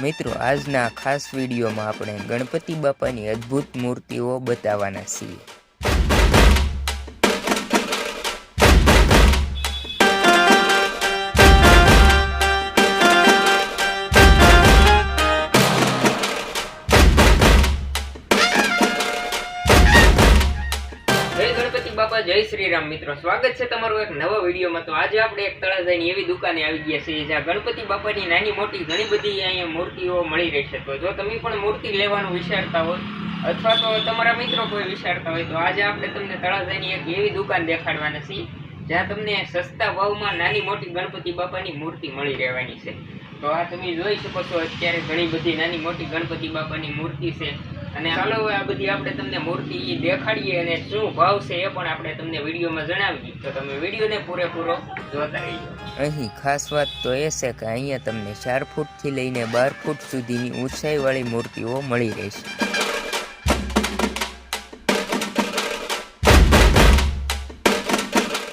મિત્રો આજના ખાસ વિડીયોમાં આપણે ગણપતિ બાપાની અદ્ભુત મૂર્તિઓ બતાવવાના છીએ। जय श्री राम मित्रों, स्वागत है तमारू एक नवा वीडियो में। तो आज आपणे एक तळाजानी एवी दुकाने आवी गया छे ज्यां गणपति बापानी नानी मोटी घणी बधी अहींया मूर्तिओ मळी रहेशे। तो जो तमे पण मूर्ति लेवानुं विचारता हो अथवा तो तमारा मित्रों कोई विचारता होय तो आज आपणे तमने तळाजानी एक एवी दुकान देखाडवाना छीए ज्यां तमने सस्ता भावमां नानी मोटी गणपति बापानी मूर्ति मळी रहेवानी छे। तो आ तमे जोई शको छो अत्यारे घणी बधी नानी मोटी गणपति बापानी मूर्ति छे અને ચાલો હવે આ બધી આપણે તમને મૂર્તિ દેખાડીએ અને શું ભાવ છે એ પણ આપણે તમને વિડીયોમાં જણાવીએ। તો તમે વિડીયોને પૂરેપૂરો જોતા રહેજો। અહીં ખાસ વાત તો એ છે કે અહીંયા તમને 4 ફૂટથી લઈને 12 ફૂટ સુધીની ઊંચાઈવાળી મૂર્તિઓ મળી રહેશે।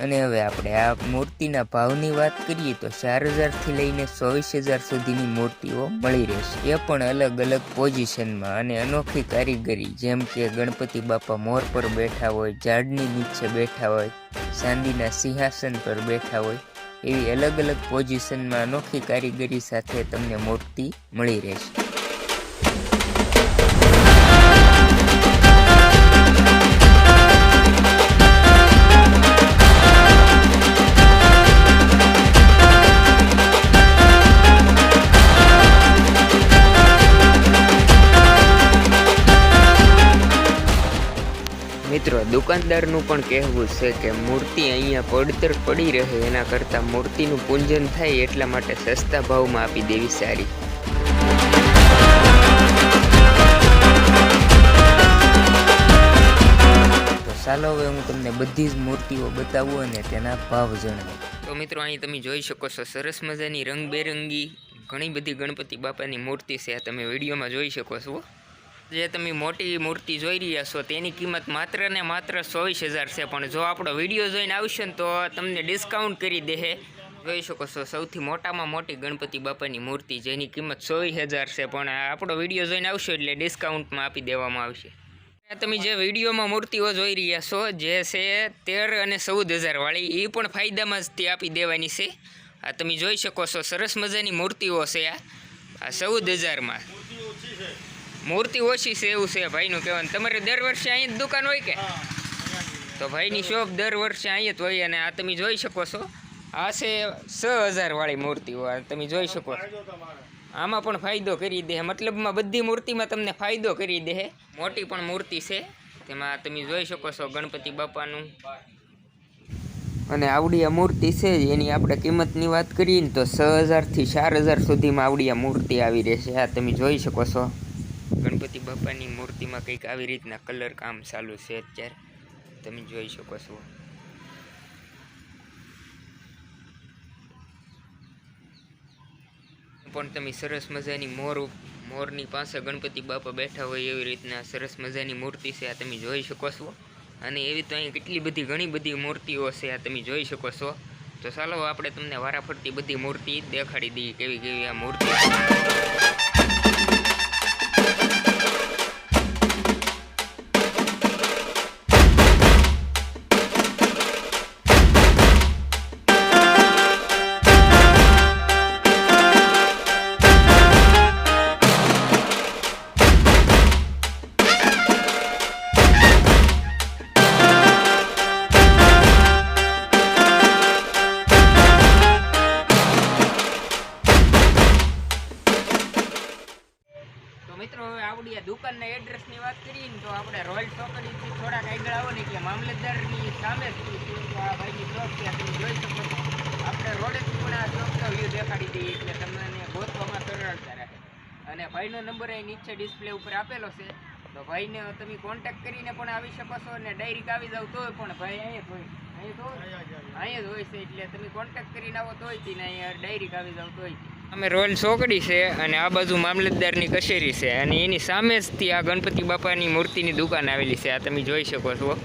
અને હવે આપણે આ મૂર્તિના ભાવની વાત કરીએ તો 4000 થી લઈને 24000 સુધીની મૂર્તિઓ મળી રહેશે। એ પણ અલગ અલગ પોઝિશનમાં અને અનોખી કારીગરી, જેમ કે ગણપતિ બાપા મોર પર બેઠા હોય, ઝાડની નીચે બેઠા હોય, ચાંદીના સિંહાસન પર બેઠા હોય, એવી અલગ અલગ પોઝિશનમાં અનોખી કારીગરી સાથે તમને મૂર્તિ મળી રહેશે। મિત્રો દુકાનદારનું પણ કહેવું છે કે મૂર્તિ અહીંયા પડતર પડી રહે એના કરતાં મૂર્તિનું પૂજન થાય એટલા માટે સસ્તા ભાવમાં આપી દેવી સારી। તો ચાલો હવે હું તમને બધી જ મૂર્તિઓ બતાવું અને તેના ભાવ જણાવું। તો મિત્રો અહીં તમે જોઈ શકો છો સરસ મજાની રંગબેરંગી ઘણી બધી ગણપતિ બાપાની મૂર્તિ છે, આ તમે વિડીયોમાં જોઈ શકો છો। જે તમે મોટી મૂર્તિ જોઈ રહ્યા છો તેની કિંમત માત્ર ને માત્ર 24000 છે, પણ જો આપણો વિડીયો જોઈને આવશે ને તો તમને ડિસ્કાઉન્ટ કરી દેશે। જોઈ શકો છો સૌથી મોટામાં મોટી ગણપતિ બાપાની મૂર્તિ જેની કિંમત 24000 છે, પણ આપણો વિડીયો જોઈને આવશો એટલે ડિસ્કાઉન્ટમાં આપી દેવામાં આવશે। તમે જે વિડીયોમાં મૂર્તિઓ જોઈ રહ્યા છો જે છે 13 અને 14000 વાળી, એ પણ ફાયદામાં જ તે આપી દેવાની છે। આ તમે જોઈ શકો છો સરસ મજાની મૂર્તિઓ છે। આ 14000માં મૂર્તિ ઓછી છે એવું છે ભાઈનું કહેવાનું। તમારે દર વર્ષે અહીં જ દુકાન હોય કે? તો ભાઈની શોપ દર વર્ષે અહીં જ હોય। અને આ તમે જોઈ શકો છો આ છે 6000 વાળી મૂર્તિઓ, આ તમે જોઈ શકો છો। આમાં પણ ફાયદો કરી દે, મતલબમાં બધી મૂર્તિમાં તમને ફાયદો કરી દે। મોટી પણ મૂર્તિ છે તેમાં તમે જોઈ શકો છો ગણપતિ બાપાનું। અને આવડી આ મૂર્તિ છે એની આપણે કિંમતની વાત કરીએ ને તો 6000 થી 4000 સુધીમાં આવડી આ મૂર્તિ આવી રહેશે। આ તમે જોઈ શકો છો ગણપતિ બાપાની મૂર્તિમાં કંઈક આવી રીતના કલર કામ ચાલુ છે અત્યારે તમે જોઈ શકો છો। પણ તમે સરસ મજાની મોરની પાસે ગણપતિ બાપા બેઠા હોય એવી રીતના સરસ મજાની મૂર્તિ છે, આ તમે જોઈ શકો છો। અને એવી તો અહીં કેટલી બધી ઘણી બધી મૂર્તિઓ છે, આ તમે જોઈ શકો છો। તો ચાલો આપણે તમને વારાફરતી બધી મૂર્તિ દેખાડી દઈએ કેવી કેવી આ મૂર્તિ છે। મિત્રો હવે આવડી આ દુકાનના એડ્રેસની વાત કરીએ ને તો આપણે રોયલ ચોકડીથી થોડાક આગળ આવો ને એટલે મામલતદારની સામે જ આ ભાઈની શોપ છે, તમે જોઈ શકો છો। આપણે રોડેથી પણ આ શોપનો વ્યૂ દેખાડી દઈએ એટલે તમને ગોતવામાં સરળતા રહે। અને ભાઈનો નંબર અહીં નીચે ડિસ્પ્લે ઉપર આપેલો છે, તો ભાઈને તમે કોન્ટેક્ટ કરીને પણ આવી શકો છો અને ડાયરેક્ટ આવી જાવ તોય પણ ભાઈ અહીંયા જ હોય છે, એટલે તમે કોન્ટેક્ટ કરીને આવો તોય થી ને અહીંયા ડાયરેક્ટ આવી જાવ તોય। અમે રોયલ ચોકડી છે અને આ બાજુ મામલતદારની કચેરી છે અને એની સામે જ આ ગણપતિ બાપાની મૂર્તિની દુકાન આવેલી છે, આ તમે જોઈ શકો છો।